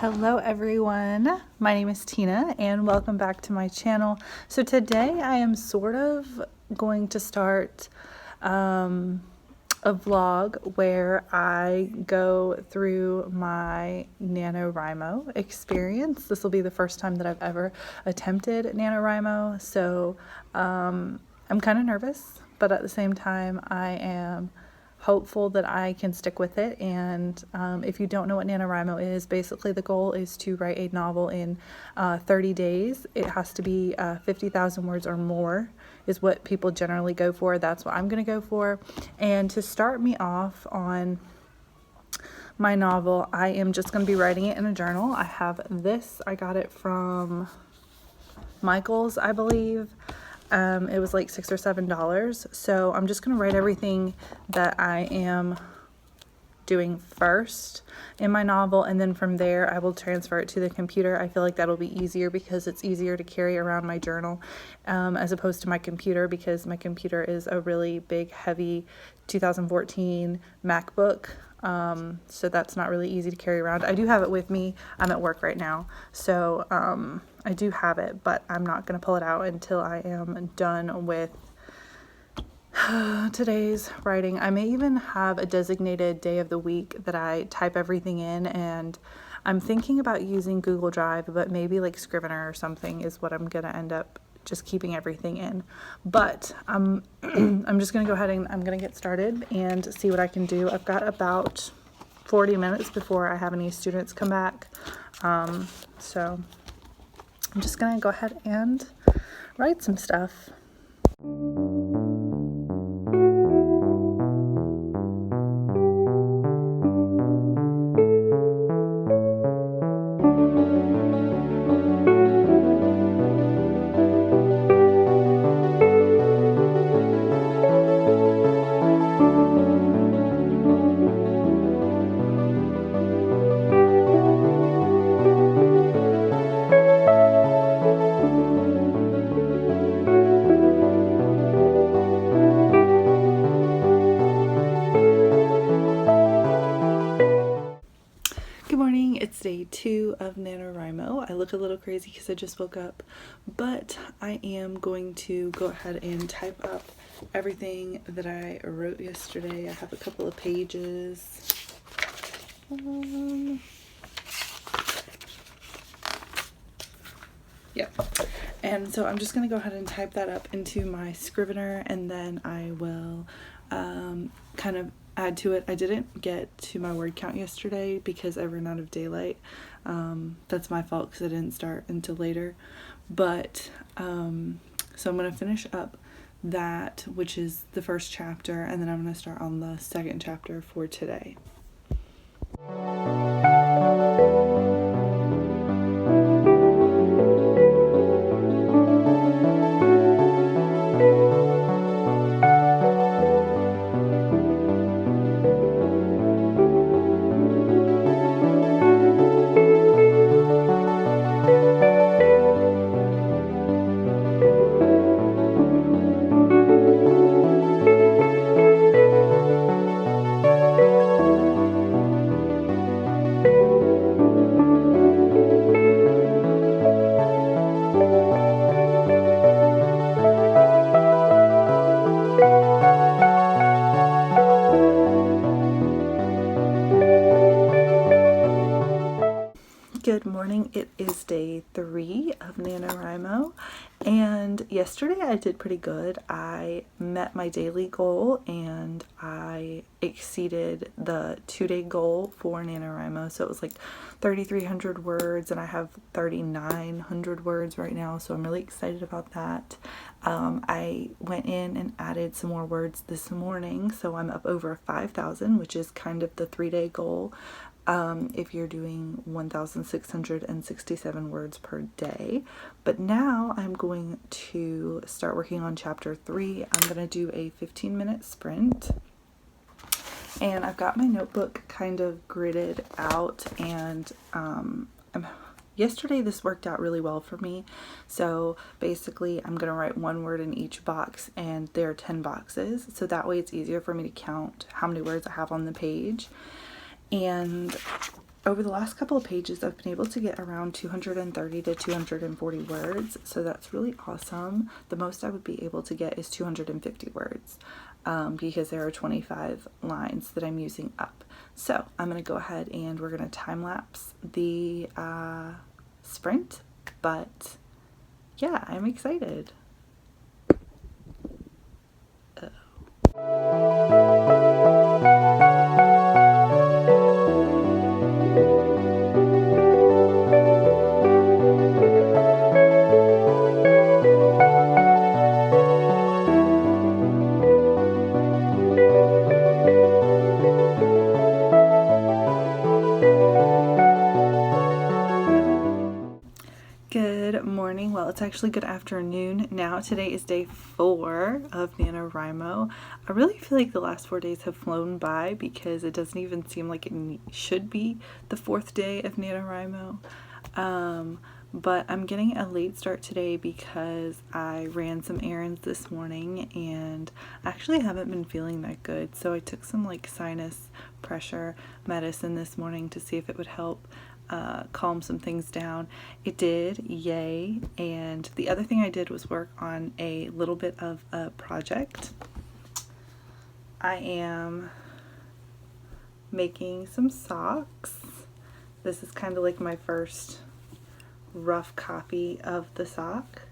Hello everyone, my name is Tina and welcome back to my channel. So today I am sort of going to start a vlog where I go through my Nanowrimo experience. This will be the first time that I've ever attempted Nanowrimo, so I'm kind of nervous, but at the same time I am hopeful that I can stick with it. And if you don't know what Nanowrimo is, basically the goal is to write a novel in 30 days. It has to be 50,000 words or more is what people generally go for. That's what I'm going to go for. And to start me off on my novel, I am just going to be writing it in a journal. I have this. I got it from Michael's, I believe. It was like $6 or $7. So I'm just going to write everything that I am doing first in my novel, and then from there I will transfer it to the computer. I feel like that'll be easier because it's easier to carry around my journal as opposed to my computer, because my computer is a really big, heavy 2014 MacBook. So that's not really easy to carry around. I do have it with me. I'm at work right now, so I do have it, but I'm not going to pull it out until I am done with today's writing. I may even have a designated day of the week that I type everything in, and I'm thinking about using Google Drive, but maybe like Scrivener or something is what I'm going to end up just keeping everything in. But I'm just going to go ahead and I'm going to get started and see what I can do. I've got about 40 minutes before I have any students come back. So I'm just going to go ahead and write some stuff. It's day 2 of Nanowrimo. I look a little crazy because I just woke up, but I am going to go ahead and type up everything that I wrote yesterday. I have a couple of pages. Yep. And so I'm just going to go ahead and type that up into my Scrivener, and then I will kind of add to it. I didn't get to my word count yesterday because I ran out of daylight. That's my fault because I didn't start until later. But so I'm going to finish up that, which is the first chapter, and then I'm going to start on the second chapter for today. Good morning. It is day 3 of Nanowrimo, and yesterday I did pretty good. I met my daily goal and I exceeded the 2-day goal for Nanowrimo, so it was like 3,300 words, and I have 3,900 words right now, so I'm really excited about that. I went in and added some more words this morning, so I'm up over 5,000, which is kind of the 3-day goal. If you're doing 1,667 words per day. But now I'm going to start working on chapter 3. I'm going to do a 15-minute sprint. And I've got my notebook kind of gridded out, and yesterday this worked out really well for me. So basically I'm going to write one word in each box, and there are 10 boxes. So that way it's easier for me to count how many words I have on the page. And over the last couple of pages, I've been able to get around 230 to 240 words, so that's really awesome. The most I would be able to get is 250 words because there are 25 lines that I'm using up. So I'm going to go ahead and we're going to time lapse the sprint, but yeah, I'm excited. Good morning. Well, it's actually good afternoon now. Today is day 4 of NaNoWriMo. I really feel like the last 4 days have flown by because it doesn't even seem like it should be the 4th day of NaNoWriMo. But I'm getting a late start today because I ran some errands this morning and I actually haven't been feeling that good. So I took some like sinus pressure medicine this morning to see if it would help calm some things down. It did, yay. And the other thing I did was work on a little bit of a project. I am making some socks. This is kind of like my first rough copy of the sock.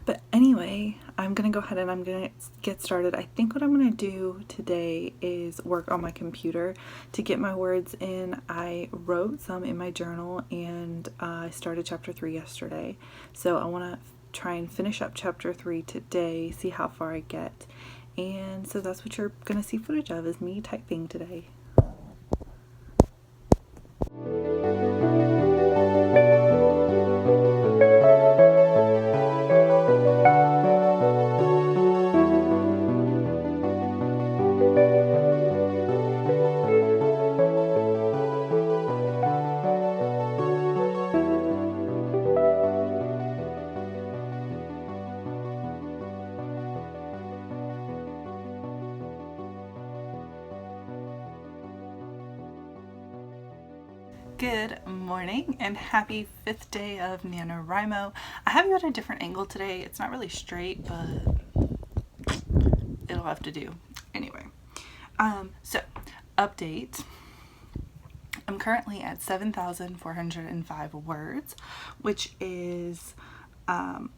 But anyway, I'm gonna go ahead and I'm gonna get started. I think what I'm gonna do today is work on my computer to get my words in. I wrote some in my journal and I started chapter 3 yesterday. So I wanna try and finish up chapter 3 today, see how far I get. And so that's what you're gonna see footage of, is me typing today. Good morning and happy 5th day of NaNoWriMo. I have you at a different angle today. It's not really straight, but it'll have to do. Anyway, so update. I'm currently at 7,405 words, which is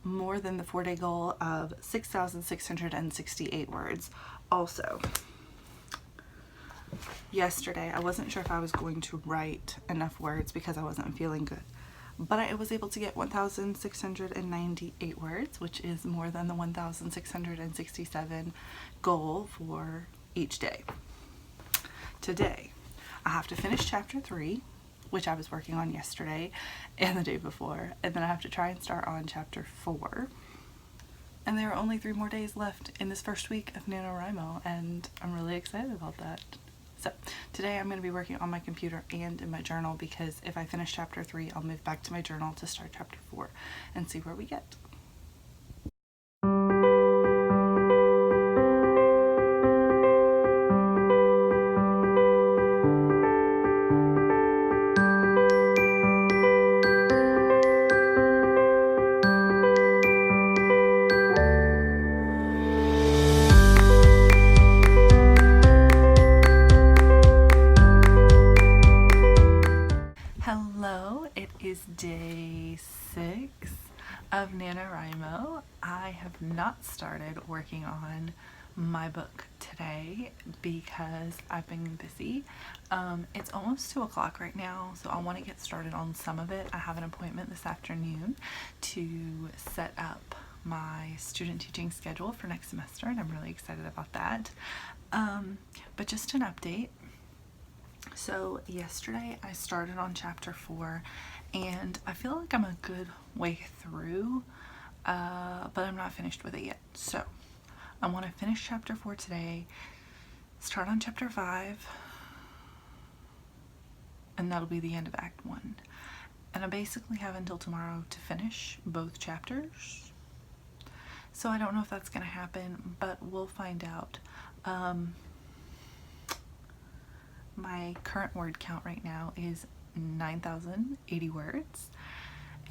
more than the 4-day goal of 6,668 words. Also, yesterday I wasn't sure if I was going to write enough words because I wasn't feeling good, but I was able to get 1,698 words, which is more than the 1,667 goal for each day. Today I have to finish chapter 3, which I was working on yesterday and the day before, and then I have to try and start on chapter 4. And there are only 3 more days left in this first week of NaNoWriMo, and I'm really excited about that. So today I'm going to be working on my computer and in my journal because if I finish chapter 3, I'll move back to my journal to start chapter 4 and see where we get. Hello, it is day 6 of NaNoWriMo. I have not started working on my book today because I've been busy. It's almost 2 o'clock right now, so I want to get started on some of it. I have an appointment this afternoon to set up my student teaching schedule for next semester, and I'm really excited about that. But just an update. So yesterday I started on chapter 4 and I feel like I'm a good way through, but I'm not finished with it yet. So I want to finish chapter 4 today, start on chapter 5, and that'll be the end of Act 1. And I basically have until tomorrow to finish both chapters. So I don't know if that's gonna happen, but we'll find out. My current word count right now is 9,080 words,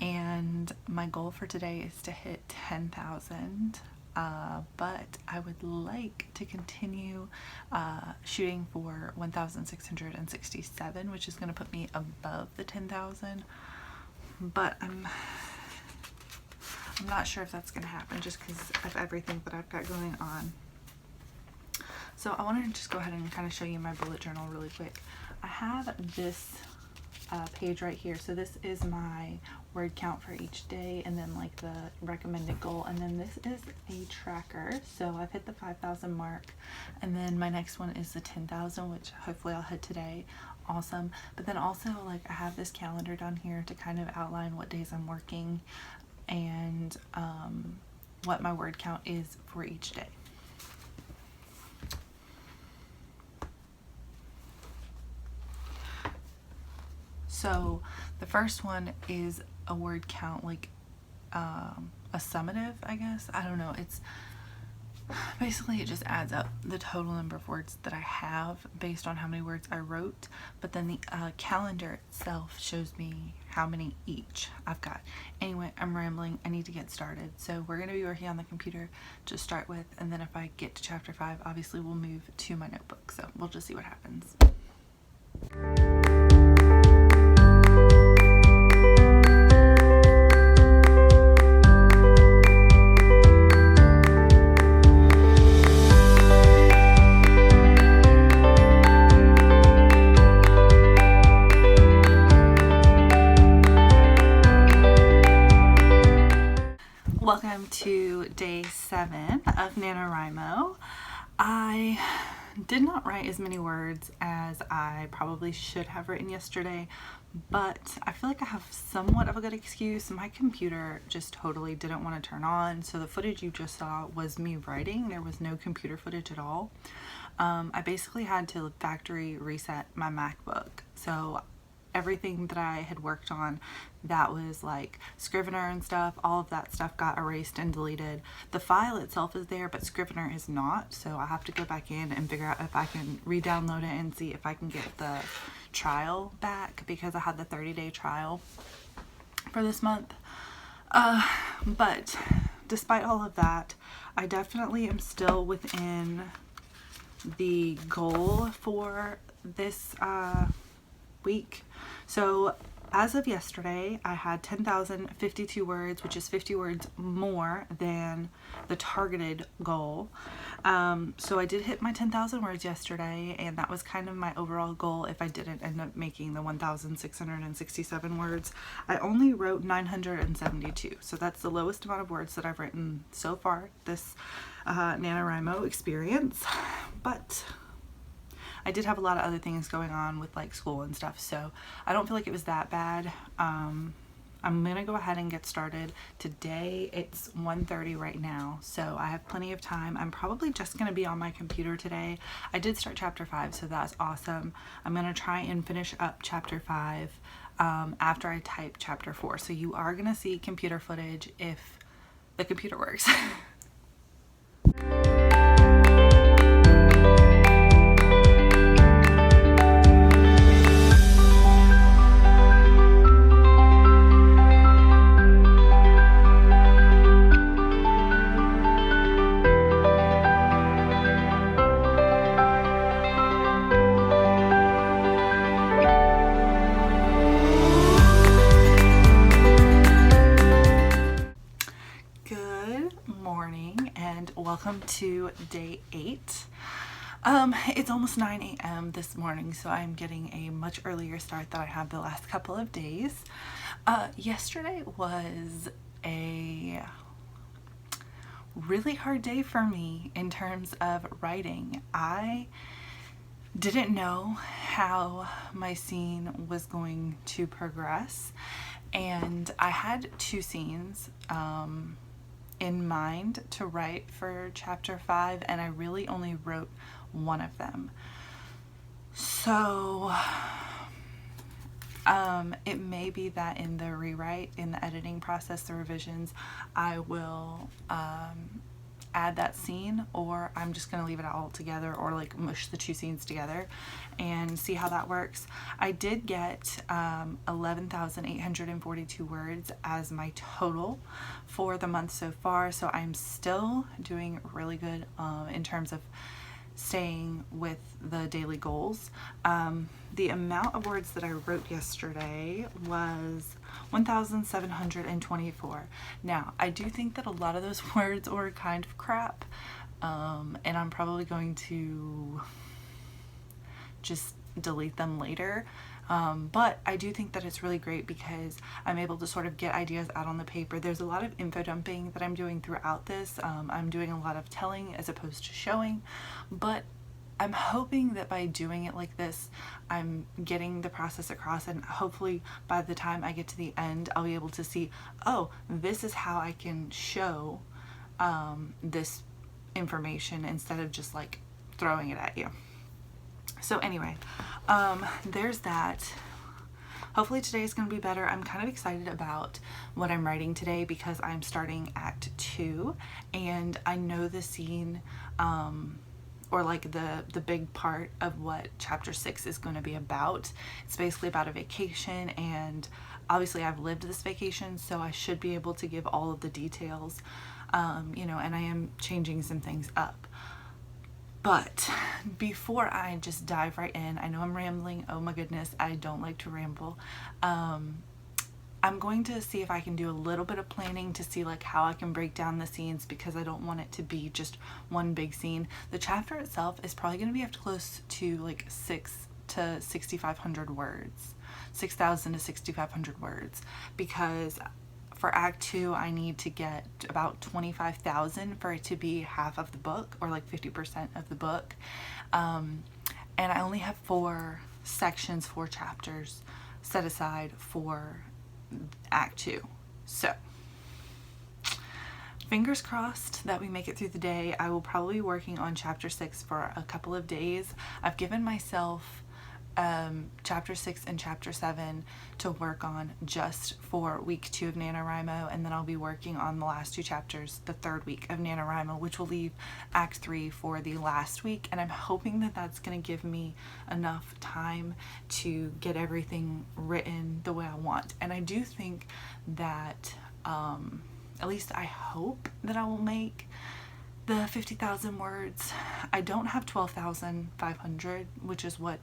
and my goal for today is to hit 10,000. But I would like to continue shooting for 1,667, which is going to put me above the 10,000. But I'm not sure if that's going to happen just because of everything that I've got going on. So I wanted to just go ahead and kind of show you my bullet journal really quick. I have this page right here. So this is my word count for each day, and then like the recommended goal, and then this is a tracker. So I've hit the 5,000 mark, and then my next one is the 10,000, which hopefully I'll hit today. Awesome. But then also, like, I have this calendar down here to kind of outline what days I'm working and what my word count is for each day. So the first one is a word count, like a summative, I guess. I don't know. It's basically, it just adds up the total number of words that I have based on how many words I wrote. But then the calendar itself shows me how many each I've got. Anyway, I'm rambling. I need to get started. So we're going to be working on the computer to start with. And then if I get to chapter 5, obviously we'll move to my notebook. So we'll just see what happens. Welcome to day 7 of Nanowrimo. I did not write as many words as I probably should have written yesterday, but I feel like I have somewhat of a good excuse. My computer just totally didn't want to turn on, so the footage you just saw was me writing. There was no computer footage at all. I basically had to factory reset my MacBook, so everything that I had worked on that was like Scrivener and stuff, all of that stuff got erased and deleted. The file itself is there, but Scrivener is not, so I have to go back in and figure out if I can re-download it and see if I can get the trial back, because I had the 30-day trial for this month. But despite all of that, I definitely am still within the goal for this week. So as of yesterday, I had 10,052 words, which is 50 words more than the targeted goal. So I did hit my 10,000 words yesterday, and that was kind of my overall goal if I didn't end up making the 1,667 words. I only wrote 972, so that's the lowest amount of words that I've written so far this NaNoWriMo experience. But I did have a lot of other things going on with like school and stuff, so I don't feel like it was that bad. I'm gonna go ahead and get started. Today it's 1:30 right now, so I have plenty of time. I'm probably just gonna be on my computer today. I did start chapter 5, so that's awesome. I'm gonna try and finish up chapter 5 after I type chapter 4. So you are gonna see computer footage if the computer works. Welcome to day 8. It's almost 9 a.m. this morning, so I'm getting a much earlier start than I have the last couple of days. Yesterday was a really hard day for me in terms of writing. I didn't know how my scene was going to progress, and I had 2 scenes in mind to write for chapter 5, and I really only wrote one of them. So It may be that in the rewrite, in the editing process, the revisions, I will add that scene, or I'm just going to leave it all together, or like mush the two scenes together and see how that works. I did get 11,842 words as my total for the month so far, so I'm still doing really good in terms of staying with the daily goals. The amount of words that I wrote yesterday was 1,724. Now, I do think that a lot of those words were kind of crap, and I'm probably going to just delete them later. But I do think that it's really great because I'm able to sort of get ideas out on the paper. There's a lot of info dumping that I'm doing throughout this. I'm doing a lot of telling as opposed to showing, but I'm hoping that by doing it like this, I'm getting the process across, and hopefully by the time I get to the end, I'll be able to see, oh, this is how I can show this information instead of just like throwing it at you. So anyway, there's that. Hopefully today is going to be better. I'm kind of excited about what I'm writing today because I'm starting Act 2, and I know the scene, or like the big part of what Chapter 6 is going to be about. It's basically about a vacation, and obviously I've lived this vacation, so I should be able to give all of the details, you know, and I am changing some things up. But before I just dive right in, I know I'm rambling. Oh my goodness, I don't like to ramble. I'm going to see if I can do a little bit of planning to see like how I can break down the scenes, because I don't want it to be just one big scene. The chapter itself is probably going to be up to close to like 6,000 to 6,500 words, 6,000 to 6,500 words, because for Act 2, I need to get about 25,000 for it to be half of the book, or like 50% of the book. And I only have 4 sections, 4 chapters set aside for Act 2. So, fingers crossed that we make it through the day. I will probably be working on Chapter 6 for a couple of days. I've given myself Chapter 6 and Chapter 7 to work on just for week 2 of Nanowrimo, and then I'll be working on the last 2 chapters the 3rd week of Nanowrimo, which will leave Act 3 for the last week, and I'm hoping that that's going to give me enough time to get everything written the way I want. And I do think that, at least I hope that I will make the 50,000 words. I don't have 12,500, which is what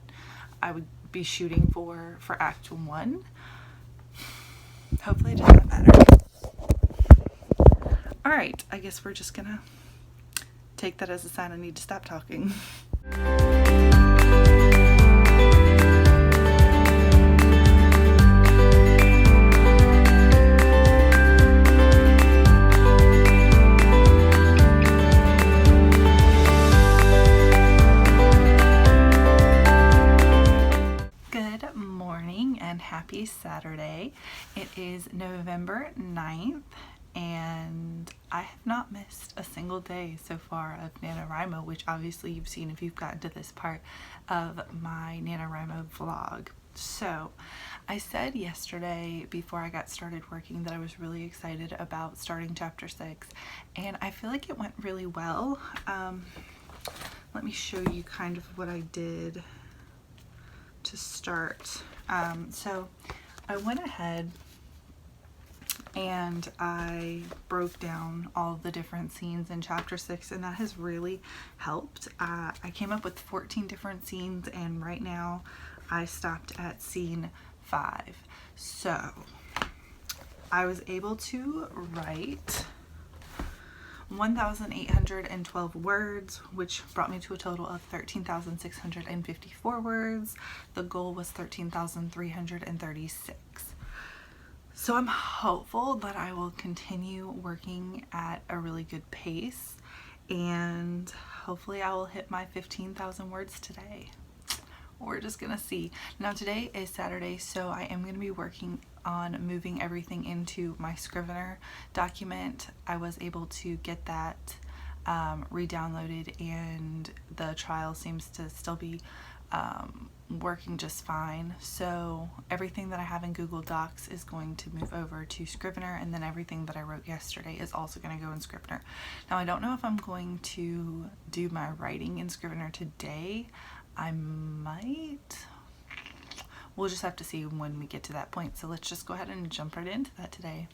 I would be shooting for Act 1. Hopefully it doesn't matter. Alright, I guess we're just gonna take that as a sign I need to stop talking. Happy Saturday. It is November 9th, and I have not missed a single day so far of Nanowrimo, which obviously you've seen if you've gotten to this part of my Nanowrimo vlog. So I said yesterday before I got started working that I was really excited about starting Chapter 6, and I feel like it went really well. Let me show you kind of what I did to start. So I went ahead and I broke down all the different scenes in Chapter 6, and that has really helped. I came up with 14 different scenes, and right now I stopped at scene 5. So I was able to write 1,812 words, which brought me to a total of 13,654 words. The goal was 13,336. So I'm hopeful that I will continue working at a really good pace, and hopefully I will hit my 15,000 words today. We're just gonna see. Now today is Saturday, so I am gonna be working on moving everything into my Scrivener document. I was able to get that re-downloaded, and the trial seems to still be working just fine. So everything that I have in Google Docs is going to move over to Scrivener, and then everything that I wrote yesterday is also going to go in Scrivener. Now I don't know if I'm going to do my writing in Scrivener today. I might. We'll just have to see when we get to that point. So let's just go ahead and jump right into that today.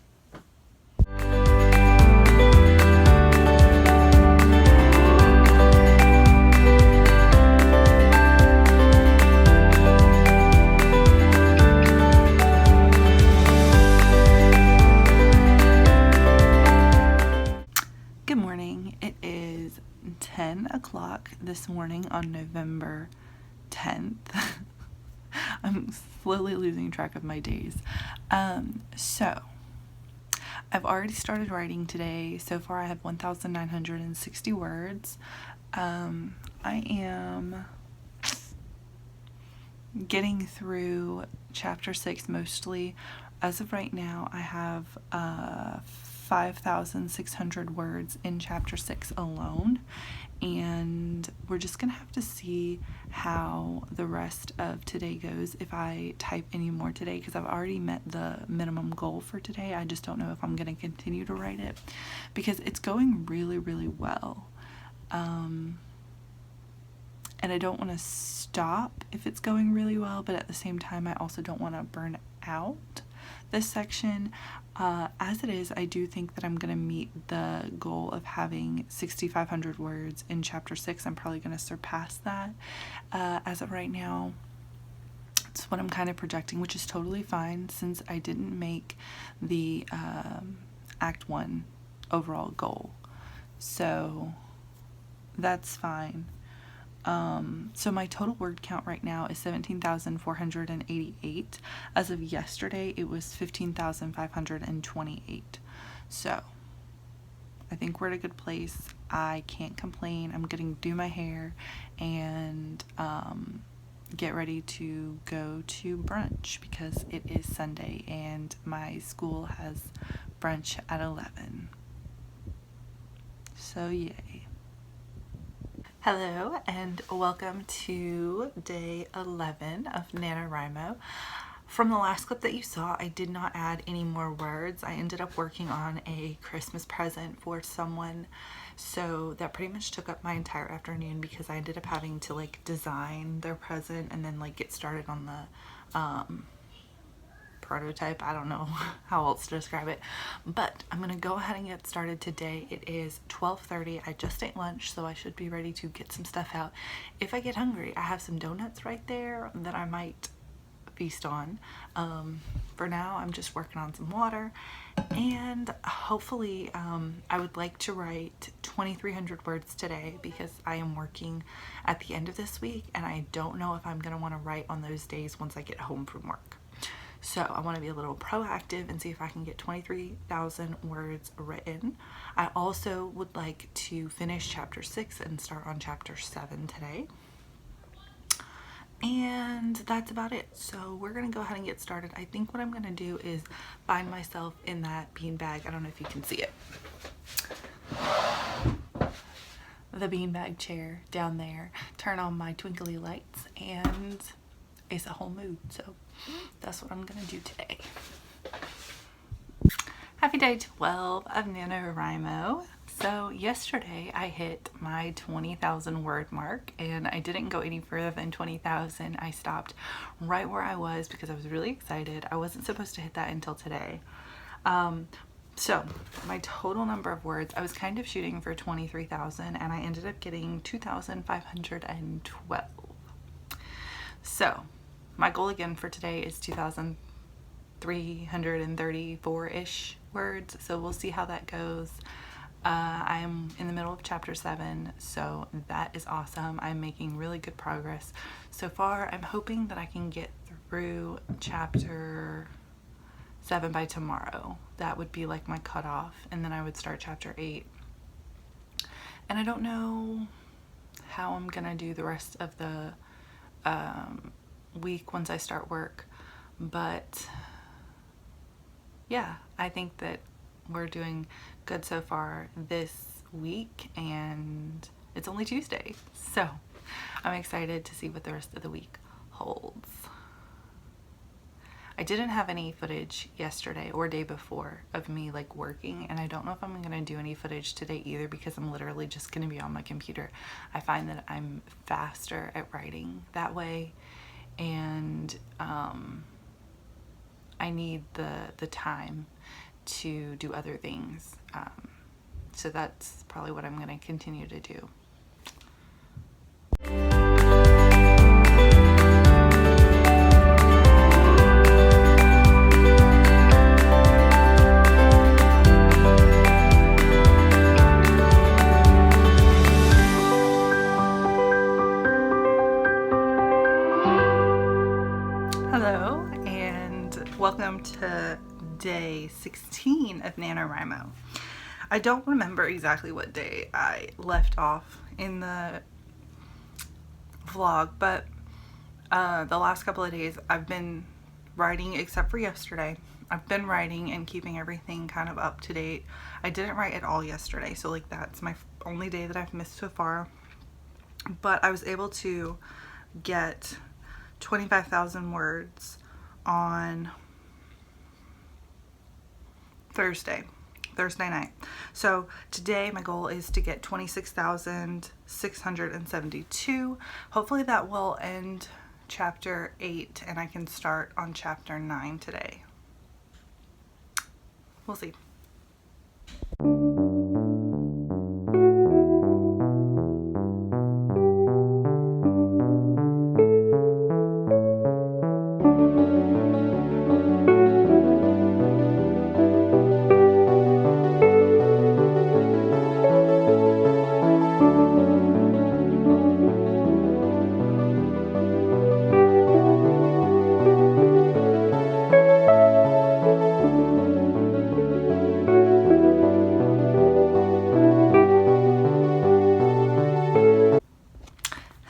Good morning. It is 10 o'clock this morning on November 10th. I'm slowly losing track of my days. So I've already started writing today. So far I have 1,960 words. I am getting through chapter 6 mostly. As of right now, I have 5,600 words in chapter 6 alone, and we're just gonna have to see how the rest of today goes if I type any more today, because I've already met the minimum goal for today. I just don't know if I'm gonna continue to write it because it's going really, really well. And I don't want to stop if it's going really well, but at the same time I also don't want to burn out this section. As it is, I do think that I'm going to meet the goal of having 6,500 words in chapter 6. I'm probably going to surpass that. As of right now, it's what I'm kind of projecting, which is totally fine since I didn't make the Act 1 overall goal. So that's fine. So my total word count right now is 17,488. As of yesterday, it was 15,528. So I think we're at a good place. I can't complain. I'm going to do my hair and get ready to go to brunch because it is Sunday and my school has brunch at 11. So yay. Hello and welcome to day 11 of Nanowrimo. From the last clip that you saw, I did not add any more words. I ended up working on a Christmas present for someone, so that pretty much took up my entire afternoon because I ended up having to like design their present and then like get started on the prototype. I don't know how else to describe it, but I'm gonna go ahead and get started today. It is 12:30. I just ate lunch, so I should be ready to get some stuff out. If I get hungry, I have some donuts right there that I might feast on. For now, I'm just working on some water, and hopefully I would like to write 2,300 words today because I am working at the end of this week and I don't know if I'm gonna want to write on those days once I get home from work. So I want to be a little proactive and see if I can get 23,000 words written. I also would like to finish chapter 6 and start on chapter 7 today. And that's about it. So we're going to go ahead and get started. I think what I'm going to do is bind myself in that beanbag. I don't know if you can see it. The beanbag chair down there. Turn on my twinkly lights and it's a whole mood. So that's what I'm gonna do today. Happy day 12 of NaNoWriMo. So yesterday I hit my 20,000 word mark and I didn't go any further than 20,000. I stopped right where I was because I was really excited. I wasn't supposed to hit that until today. So my total number of words, I was kind of shooting for 23,000 and I ended up getting 2,512. So my goal again for today is 2,334-ish words, so we'll see how that goes. I am in the middle of chapter 7, so that is awesome. I'm making really good progress so far. I'm hoping that I can get through chapter 7 by tomorrow. That would be like my cutoff, and then I would start chapter 8. And I don't know how I'm gonna do the rest of the week once I start work, but yeah, I think that we're doing good so far this week, and it's only Tuesday, so I'm excited to see what the rest of the week holds. I didn't have any footage yesterday or day before of me like working, and I don't know if I'm gonna do any footage today either because I'm literally just gonna be on my computer. I find that I'm faster at writing that way, and I need the time to do other things. So that's probably what I'm gonna continue to do. Hello, and welcome to day 16 of Nanowrimo. I don't remember exactly what day I left off in the vlog, but the last couple of days I've been writing, except for yesterday. I've been writing and keeping everything kind of up to date. I didn't write at all yesterday, so like that's my only day that I've missed so far. But I was able to get 25,000 words on Thursday night. So today my goal is to get 26,672. Hopefully that will end chapter 8 and I can start on chapter 9 today. We'll see.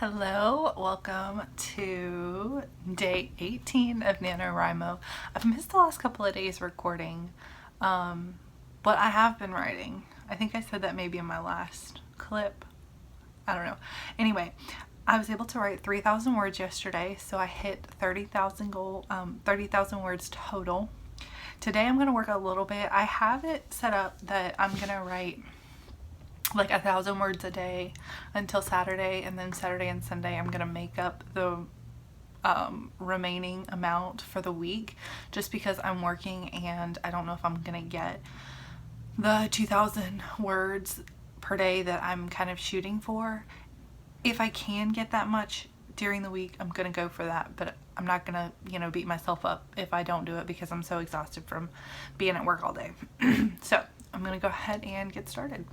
Hello, welcome to day 18 of NaNoWriMo. I've missed the last couple of days recording, but I have been writing. I think I said that maybe in my last clip. I don't know. Anyway, I was able to write 3,000 words yesterday, so I hit 30,000 goal, 30,000 words total. Today I'm going to work a little bit. I have it set up that I'm going to write like 1,000 words a day until Saturday, and then Saturday and Sunday I'm gonna make up the remaining amount for the week, just because I'm working and I don't know if I'm gonna get the 2,000 words per day that I'm kind of shooting for. If I can get that much during the week, I'm gonna go for that, but I'm not gonna, you know, beat myself up if I don't do it because I'm so exhausted from being at work all day. So I'm gonna go ahead and get started.